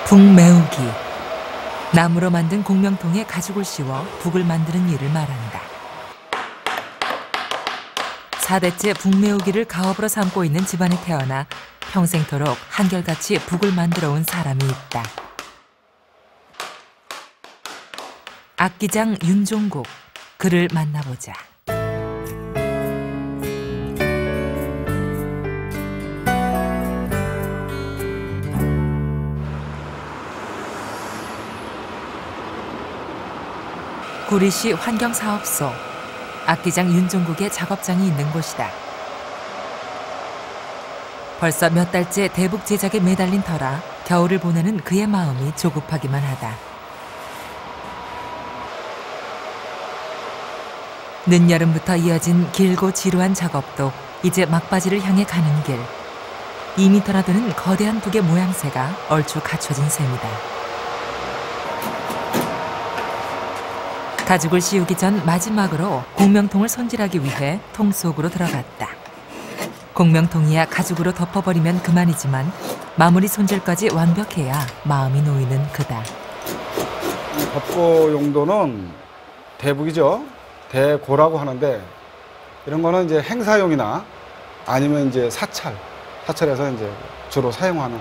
북매우기. 나무로 만든 공명통에 가죽을 씌워 북을 만드는 일을 말한다. 4대째 북매우기를 가업으로 삼고 있는 집안에 태어나 평생토록 한결같이 북을 만들어 온 사람이 있다. 악기장 윤종국, 그를 만나보자. 구리시 환경사업소, 악기장 윤종국의 작업장이 있는 곳이다. 벌써 몇 달째 대북 제작에 매달린 터라 겨울을 보내는 그의 마음이 조급하기만 하다. 늦여름부터 이어진 길고 지루한 작업도 이제 막바지를 향해 가는 길. 2m나 되는 거대한 북의 모양새가 얼추 갖춰진 셈이다. 가죽을 씌우기 전 마지막으로 공명통을 손질하기 위해 통 속으로 들어갔다. 공명통이야 가죽으로 덮어버리면 그만이지만 마무리 손질까지 완벽해야 마음이 놓이는 그다. 이 덮고 용도는 대북이죠. 대고라고 하는데 이런 거는 이제 행사용이나 아니면 이제 사찰에서 이제 주로 사용하는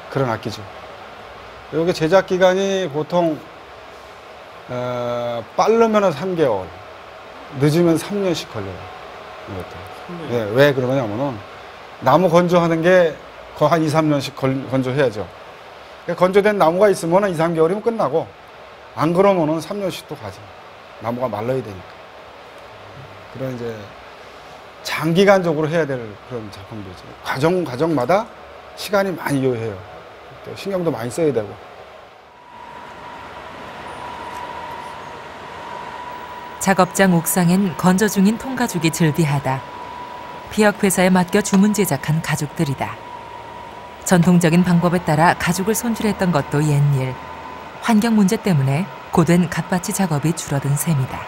그런 악기죠. 여기 제작 기간이 보통 빠르면 3개월, 늦으면 3년씩 걸려요. 이것도. 네, 왜 그러냐면은 나무 건조하는 게 거의 한 2, 3년씩 건조해야죠. 건조된 나무가 있으면 2, 3개월이면 끝나고 안 그러면은 3년씩도 가죠. 나무가 말라야 되니까. 그런 이제 장기간적으로 해야 될 그런 작품들이죠. 과정마다 시간이 많이 요해요. 또 신경도 많이 써야 되고. 작업장 옥상엔 건조 중인 통가죽이 즐비하다. 피혁회사에 맡겨 주문 제작한 가죽들이다. 전통적인 방법에 따라 가죽을 손질했던 것도 옛일. 환경 문제 때문에 고된 갓바치 작업이 줄어든 셈이다.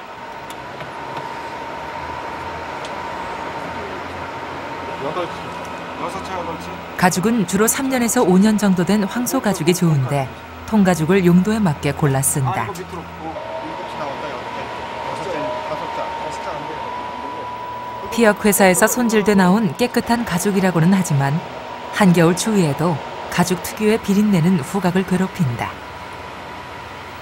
가죽은 주로 3년에서 5년 정도 된 황소 가죽이 좋은데 통가죽을 용도에 맞게 골라 쓴다. 피혁회사에서 손질돼 나온 깨끗한 가죽이라고는 하지만 한겨울 추위에도 가죽 특유의 비린내는 후각을 괴롭힌다.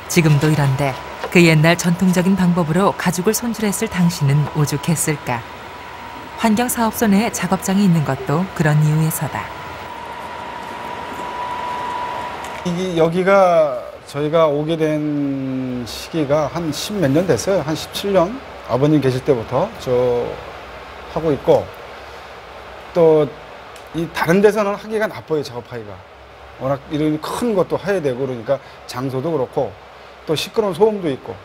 지금도 이런데 그 옛날 전통적인 방법으로 가죽을 손질했을 당시는 오죽했을까. 환경사업소 내에 작업장이 있는 것도 그런 이유에서다. 여기가 저희가 오게 된 시기가 한 10몇 년 됐어요. 한 17년. 아버님 계실 때부터 저 하고 있고, 또 이 다른 데서는 하기가 나빠요. 작업하기가 워낙 이런 큰 것도 해야 되고 그러니까 장소도 그렇고 또 시끄러운 소음도 있고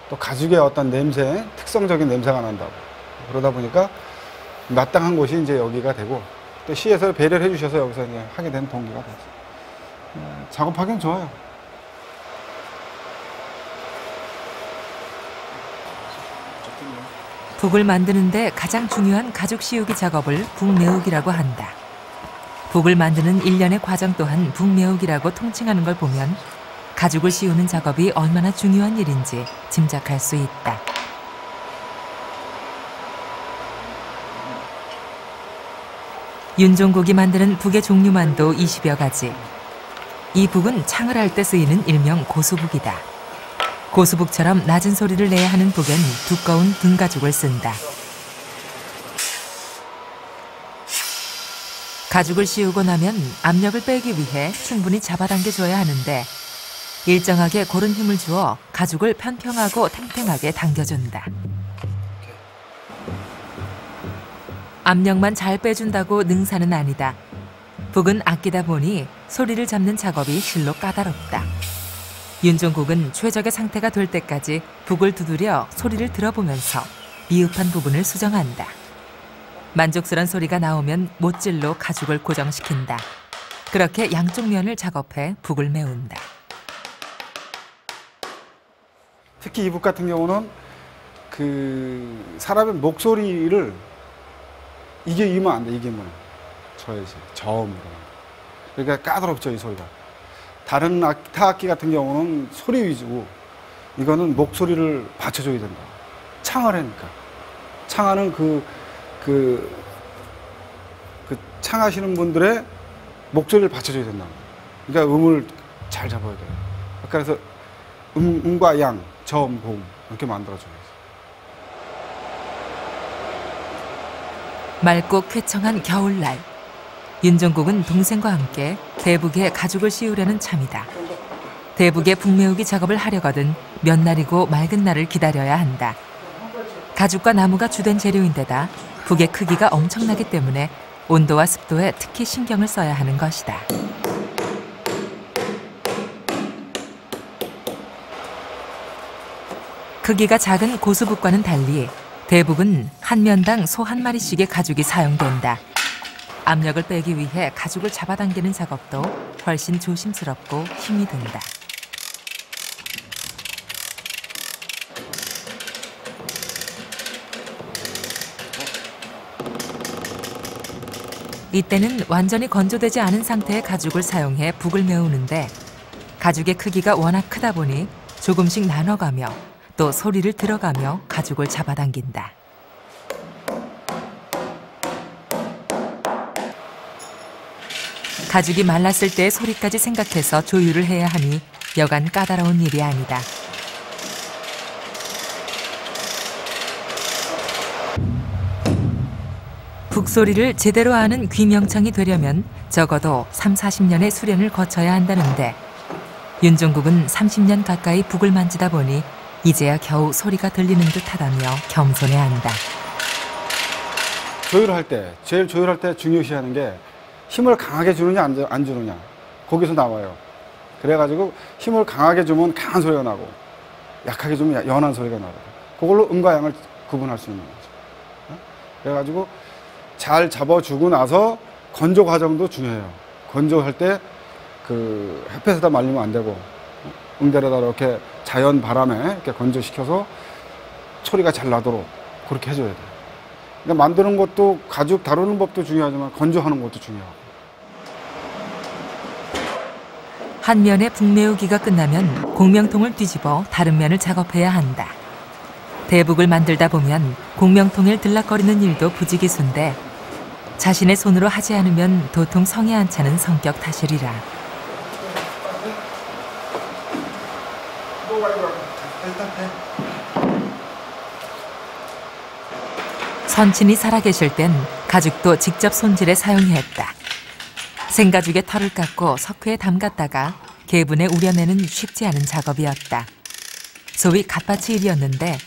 또 가죽의 어떤 냄새, 특성적인 냄새가 난다고 그러다 보니까 마땅한 곳이 이제 여기가 되고 또 시에서 배려를 해주셔서 여기서 이제 하게 된 동기가 됐어요. 작업하기는 좋아요. 북을 만드는데 가장 중요한 가죽 씌우기 작업을 북매우기라고 한다. 북을 만드는 일련의 과정 또한 북매우기라고 통칭하는 걸 보면 가죽을 씌우는 작업이 얼마나 중요한 일인지 짐작할 수 있다. 윤종국이 만드는 북의 종류만도 20여 가지. 이 북은 창을 할 때 쓰이는 일명 고수북이다. 고수북처럼 낮은 소리를 내야 하는 북엔 두꺼운 등가죽을 쓴다. 가죽을 씌우고 나면 압력을 빼기 위해 충분히 잡아당겨줘야 하는데 일정하게 고른 힘을 주어 가죽을 평평하고 탱탱하게 당겨준다. 압력만 잘 빼준다고 능사는 아니다. 북은 아끼다 보니 소리를 잡는 작업이 실로 까다롭다. 윤종국은 최적의 상태가 될 때까지 북을 두드려 소리를 들어보면서 미흡한 부분을 수정한다. 만족스러운 소리가 나오면 못질로 가죽을 고정시킨다. 그렇게 양쪽 면을 작업해 북을 메운다. 특히 이 북 같은 경우는 그 사람의 목소리를 이기면 안 돼. 이기면 저야지 저음으로. 그러니까 까다롭죠 이 소리가. 다른 타악기 같은 경우는 소리 위주고 이거는 목소리를 받쳐줘야 된다. 창을 하니까. 창하는 그 창하시는 분들의 목소리를 받쳐줘야 된다. 그러니까 음을 잘 잡아야 돼요. 그래서 음과 양, 점, 공 이렇게 만들어줘야지. 맑고 쾌청한 겨울날, 윤종국은 동생과 함께 대북에 가죽을 씌우려는 참이다. 대북에 북메우기 작업을 하려거든 몇 날이고 맑은 날을 기다려야 한다. 가죽과 나무가 주된 재료인데다 북의 크기가 엄청나기 때문에 온도와 습도에 특히 신경을 써야 하는 것이다. 크기가 작은 고수북과는 달리 대북은 한 면당 소 한 마리씩의 가죽이 사용된다. 압력을 빼기 위해 가죽을 잡아당기는 작업도 훨씬 조심스럽고 힘이 든다. 이때는 완전히 건조되지 않은 상태의 가죽을 사용해 북을 메우는데 가죽의 크기가 워낙 크다 보니 조금씩 나눠가며 또 소리를 들어가며 가죽을 잡아당긴다. 가죽이 말랐을 때의 소리까지 생각해서 조율을 해야 하니 여간 까다로운 일이 아니다. 북소리를 제대로 아는 귀명창이 되려면 적어도 30-40년의 수련을 거쳐야 한다는데 윤종국은 30년 가까이 북을 만지다 보니 이제야 겨우 소리가 들리는 듯하다며 겸손해한다. 조율할 때, 제일 조율할 때 중요시하는 게 힘을 강하게 주느냐 안 주느냐. 거기서 나와요. 그래가지고 힘을 강하게 주면 강한 소리가 나고 약하게 주면 연한 소리가 나고 그걸로 음과 양을 구분할 수 있는 거죠. 그래가지고 잘 잡아주고 나서 건조 과정도 중요해요. 건조할 때 그 햇볕에다 말리면 안 되고 응대에다 이렇게 자연 바람에 이렇게 건조시켜서 소리가 잘 나도록 그렇게 해줘야 돼요. 그러니까 만드는 것도 가죽 다루는 법도 중요하지만 건조하는 것도 중요하고. 한 면의 북메우기가 끝나면 공명통을 뒤집어 다른 면을 작업해야 한다. 대북을 만들다 보면 공명통을 들락거리는 일도 부지기수인데 자신의 손으로 하지 않으면 도통 성에 안 차는 성격 탓이리라. 선친이 살아계실 땐 가죽도 직접 손질해 사용했다. 생가죽에 털을 깎고 석회에 담갔다가 개분에 우려내는 쉽지 않은 작업이었다. 소위 갓바치 일이었는데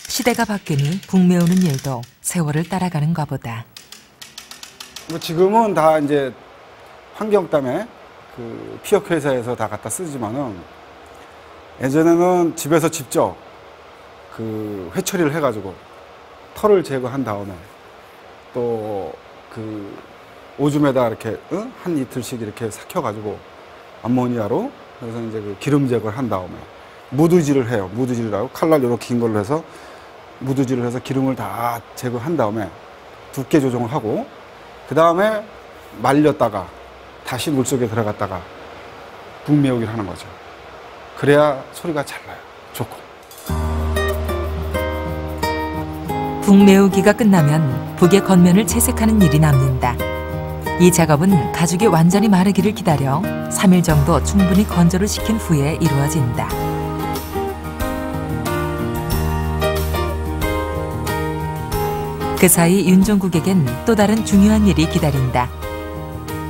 시대가 바뀌니 북메우는 일도 세월을 따라가는가 보다. 뭐 지금은 다 이제 환경 때문에 그 피혁 회사에서 다 갖다 쓰지만은 예전에는 집에서 직접 그 회처리를 해가지고 털을 제거한 다음에 또 그 오줌에다 이렇게 한 이틀씩 이렇게 삭혀가지고 암모니아로 그래서 이제 그 기름 제거를 한 다음에 무드질을 해요. 무드질이라고 칼날 이렇게 긴 걸로 해서 무드질을 해서 기름을 다 제거한 다음에 두께 조정을 하고 그 다음에 말렸다가 다시 물속에 들어갔다가 북메우기를 하는 거죠. 그래야 소리가 잘 나요. 좋고. 북메우기가 끝나면 북의 겉면을 채색하는 일이 남는다. 이 작업은 가죽이 완전히 마르기를 기다려 3일 정도 충분히 건조를 시킨 후에 이루어진다. 그 사이 윤종국에겐 또 다른 중요한 일이 기다린다.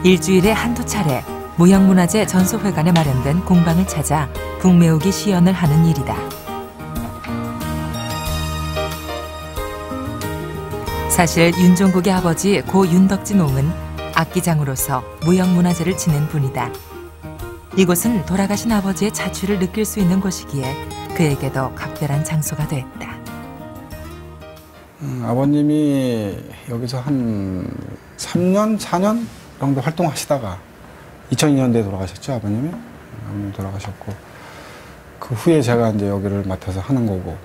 일주일에 한두 차례 무형문화재 전소회관에 마련된 공방을 찾아 북메우기 시연을 하는 일이다. 사실 윤종국의 아버지 고 윤덕진옹은 악기장으로서 무형문화재를 지낸 분이다. 이곳은 돌아가신 아버지의 자취를 느낄 수 있는 곳이기에 그에게도 각별한 장소가 됐다. 아버님이 여기서 한 3년, 4년 정도 활동하시다가 2002년도에 돌아가셨죠, 아버님이? 아버님 돌아가셨고 그 후에 제가 이제 여기를 맡아서 하는 거고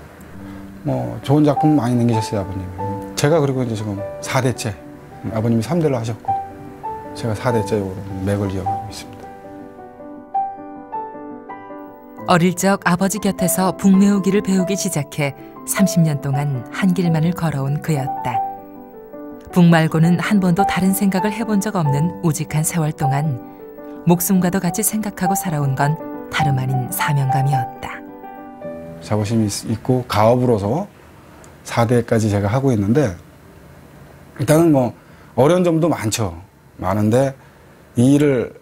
뭐 좋은 작품 많이 남기셨어요, 아버님이. 제가 그리고 이제 지금 4대째, 아버님이 3대를 하셨고 제가 4대째 맥을 이어가고 있습니다. 어릴 적 아버지 곁에서 북매우기를 배우기 시작해 30년 동안 한 길만을 걸어온 그였다. 북 말고는 한 번도 다른 생각을 해본 적 없는 우직한 세월 동안 목숨과도 같이 생각하고 살아온 건 다름 아닌 사명감이었다. 자부심이 있고 가업으로서 4대까지 제가 하고 있는데, 일단은 뭐 어려운 점도 많은데 이 일을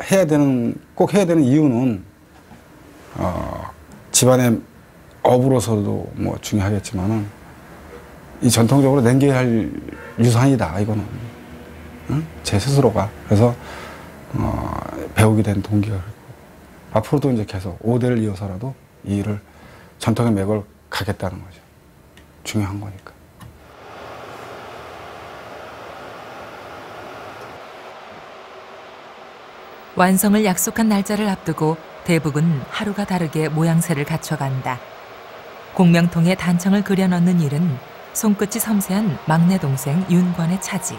꼭 해야 되는 이유는 집안의 업으로서도 뭐 중요하겠지만은 이 전통적으로 남겨야 할 유산이다, 이거는. 응? 제 스스로가. 그래서 배우게 된 동기가 있고, 앞으로도 이제 계속 5대를 이어서라도 이 일을 전통의 맥을 가겠다는 거죠. 중요한 거니까. 완성을 약속한 날짜를 앞두고 대북은 하루가 다르게 모양새를 갖춰간다. 공명통에 단청을 그려 넣는 일은 손끝이 섬세한 막내 동생 윤권의 차지.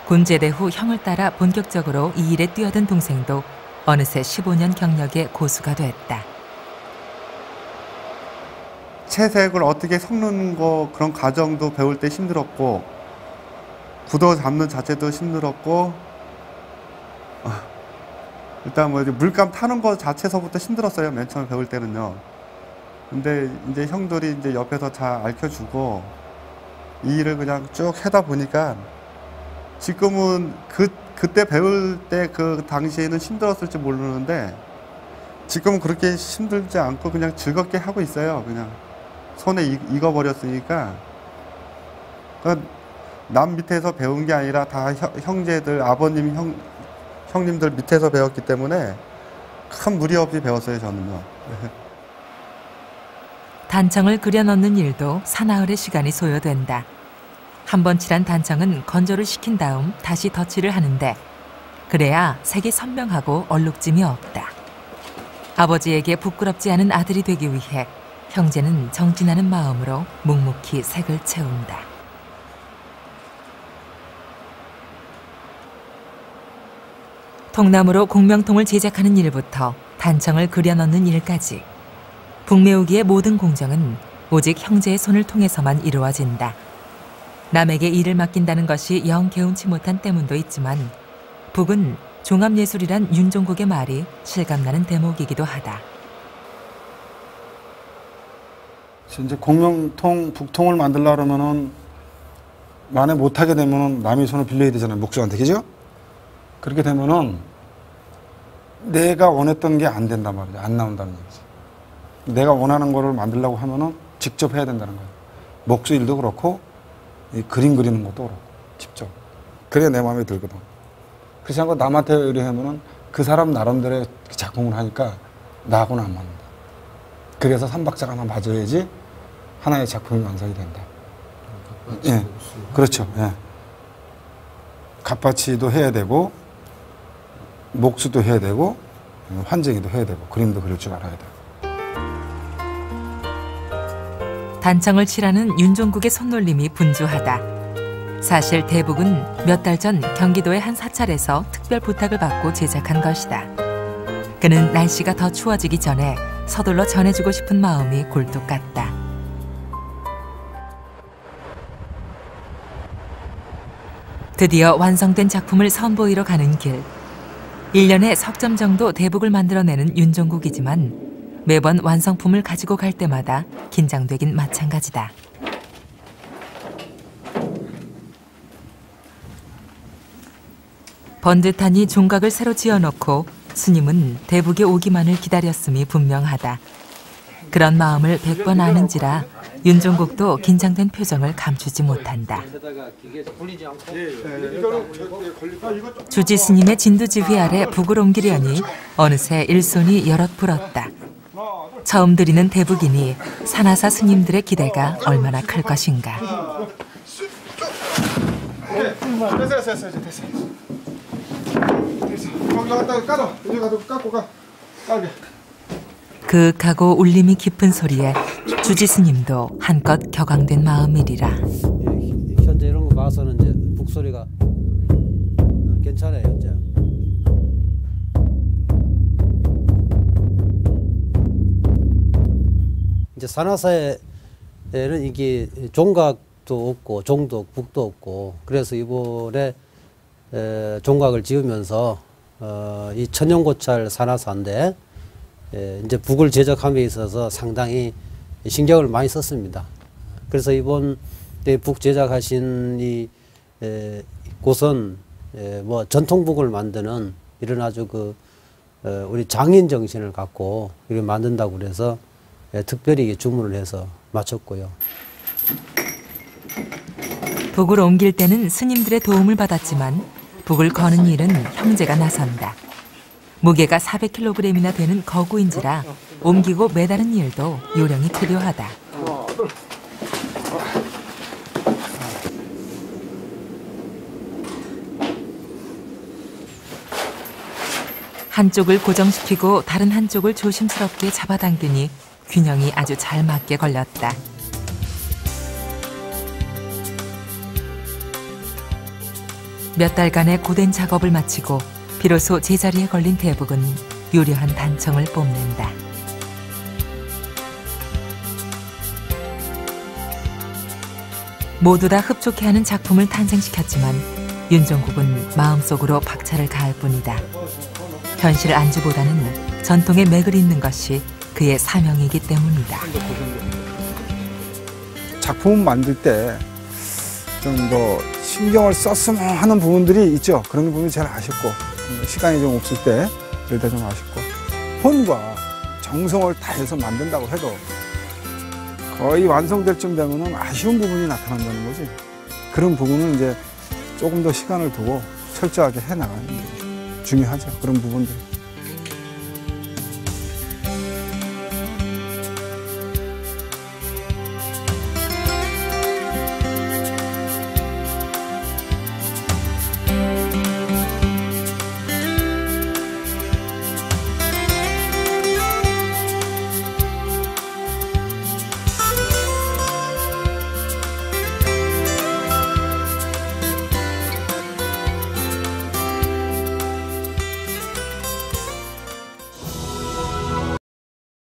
군 제대 후 형을 따라 본격적으로 이 일에 뛰어든 동생도 어느새 15년 경력의 고수가 됐다. 채색을 어떻게 섞는 거, 그런 과정도 배울 때 힘들었고, 굳어 잡는 자체도 힘들었고, 일단 뭐 물감 타는 거 자체서부터 힘들었어요. 맨 처음에 배울 때는요. 근데 이제 형들이 이제 옆에서 잘 알려주고 이 일을 그냥 쭉 하다 보니까 지금은 그때 배울 때 그 당시에는 힘들었을지 모르는데 지금은 그렇게 힘들지 않고 그냥 즐겁게 하고 있어요. 그냥 손에 익어버렸으니까. 남 밑에서 배운 게 아니라 다 형제들, 아버님, 형님들 밑에서 배웠기 때문에 큰 무리 없이 배웠어요, 저는요. 단청을 그려 넣는 일도 사나흘의 시간이 소요된다. 한 번 칠한 단청은 건조를 시킨 다음 다시 덧칠을 하는데 그래야 색이 선명하고 얼룩짐이 없다. 아버지에게 부끄럽지 않은 아들이 되기 위해 형제는 정진하는 마음으로 묵묵히 색을 채운다. 통나무로 공명통을 제작하는 일부터 단청을 그려 넣는 일까지 북매우기의 모든 공정은 오직 형제의 손을 통해서만 이루어진다. 남에게 일을 맡긴다는 것이 영 개운치 못한 때문도 있지만 북은 종합예술이란 윤종국의 말이 실감나는 대목이기도 하다. 이제 공명통, 북통을 만들려고 하면은 만에 못하게 되면은 남의 손을 빌려야 되잖아요, 목수한테, 그죠? 그렇게 되면은 내가 원했던 게 안 된단 말이죠. 안 나온다는 거지. 내가 원하는 거를 만들려고 하면은 직접 해야 된다는 거예요. 목수 일도 그렇고 이 그림 그리는 것도 그렇고 직접. 그래야 내 마음에 들거든. 그렇지 않고 남한테 의뢰하면은 그 사람 나름대로의 작품을 하니까 나하고는 안 맞는다. 그래서 삼박자가 하나 맞아야지 하나의 작품이 완성이 된다. 예, 그렇죠. 예. 갓바치도 해야 되고 목수도 해야 되고 환쟁이도 해야 되고 그림도 그릴 줄 알아야 돼. 단청을 칠하는 윤종국의 손놀림이 분주하다. 사실 대북은 몇 달 전 경기도의 한 사찰에서 특별 부탁을 받고 제작한 것이다. 그는 날씨가 더 추워지기 전에 서둘러 전해주고 싶은 마음이 굴뚝 같다. 드디어 완성된 작품을 선보이러 가는 길. 1년에 석점 정도 대북을 만들어내는 윤종국이지만 매번 완성품을 가지고 갈 때마다 긴장되긴 마찬가지다. 번듯하니 종각을 새로 지어놓고 스님은 대북에 오기만을 기다렸음이 분명하다. 그런 마음을 100번 아는지라 윤종국도 긴장된 표정을 감추지 못한다. 주지 스님의 진두지휘 아래 북을 옮기려니 어느새 일손이 여럿 불었다. 처음 드리는 대북이니 산하사 스님들의 기대가 얼마나 클 것인가. 됐어. 거기 갖다가 까둬. 이제 가서 깎고 가. 깔게. 그윽하고 울림이 깊은 소리에 주지 스님도 한껏 격앙된 마음이리라. 예, 현재 이런 거 봐서는 이제 북소리가 괜찮아요, 현재. 이제 산화사에는 이게 종각도 없고 종도 북도 없고 그래서 이번에 종각을 지으면서 이 천연고찰 산화사인데 이제 북을 제작함에 있어서 상당히 신경을 많이 썼습니다. 그래서 이번 북 제작하신 이 곳은 뭐 전통북을 만드는 이런 아주 우리 장인 정신을 갖고 이렇게 만든다고 그래서 특별히 주문을 해서 마쳤고요. 북을 옮길 때는 스님들의 도움을 받았지만 북을 거는 일은 형제가 나선다. 무게가 400kg이나 되는 거구인지라 옮기고 매다는 일도 요령이 필요하다. 한쪽을 고정시키고 다른 한쪽을 조심스럽게 잡아당기니 균형이 아주 잘 맞게 걸렸다. 몇 달간의 고된 작업을 마치고 비로소 제자리에 걸린 대북은 유려한 단청을 뽐낸다. 모두 다 흡족해하는 작품을 탄생시켰지만 윤종국은 마음속으로 박차를 가할 뿐이다. 현실 안주보다는 전통에 맥을 잇는 것이 그의 사명이기 때문이다. 작품 만들 때 좀 더 신경을 썼으면 하는 부분들이 있죠. 그런 부분이 제일 아쉽고 시간이 좀 없을 때 그럴 때 좀 아쉽고 혼과 정성을 다해서 만든다고 해도 거의 완성될 쯤 되면은 아쉬운 부분이 나타난다는 거지. 그런 부분은 이제 조금 더 시간을 두고 철저하게 해나가는 게 중요하죠. 그런 부분들.